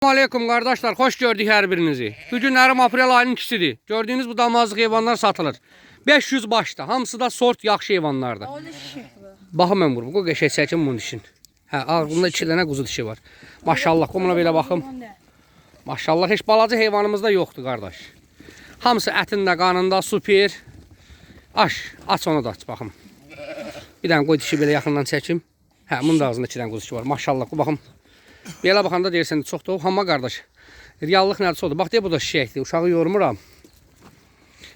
Aleyküm kardeşler, hoş gördük her birinizi. Bugünlerim aprel ayının ikisidir. Gördüğünüz bu damazlıq heyvanlar satılır. 500 başda, hamısı da sort yaxşı heyvanlardır. Baxın mən bunu, bu qəşəng çəkin bunun için. Hə, ağzında 2 dənə quzu dişi var. Maşallah, qomuna belə baxım. Maşallah, heç balaca heyvanımız da yoxdur qardaş. Hamısı ətində, qanında, super. Aç onu da aç, baxım. Bir dənə qoy dişi belə yaxından çəkim. Hə, bunun da ağzında 2 dənə quzu dişi var. Maşallah, baxım. Belə baxanda deyirsən, çox da amma qardaş. Reallıq nədirsə odur. Bax, deyə bu da şişəkdir, uşağı yormuram.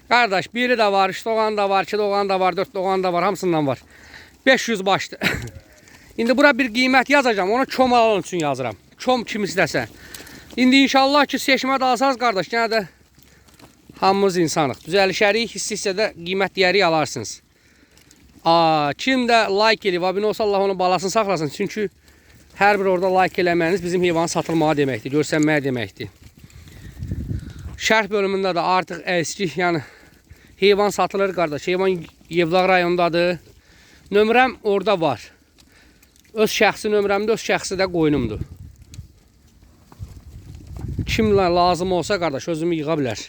Qardaş, biri də var, 3 doğan da var, 2 doğan da var, 4 doğan da var, hamısından var. 500 başdır. İndi bura bir qiymət yazacağım, ona kom alan üçün yazıram. Kom kim istəsə. İndi inşallah ki, seçmə də alsaz qardaş, yenə də hamımız insanıq. Düzəlişərik, hissə də qiymət deyərik alarsınız. Kim də like eləyib, abunə olsa Allah onun balasını saxlasın. Çünki hər bir orada like eləməyiniz bizim heyvanın satılmağı deməkdir, görsənməyə deməkdir. Şərh bölümündə də artıq əski, yəni heyvan satılır qardaş. Heyvan Yevlax rayonundadır. Nömrəm orada var. Öz şəxsi nömrəmdə, öz şəxsi də qoyunumdur. Kimlə lazım olsa qardaş özümü yığa bilər.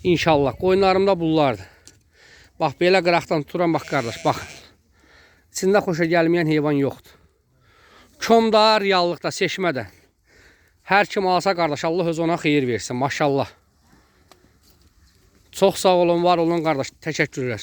İnşallah. Qoyunlarımda bunlardır. Bax, belə qıraqdan tuturam, bax qardaş, bax. İçində xoşa gəlməyən heyvan yoxdur. Komda, reallıqda, seçmədə. Hər kim alsa qardaş, Allah öz ona xeyir versin. Maşallah. Çox sağ olun, var olun qardaş. Təşəkkürlər.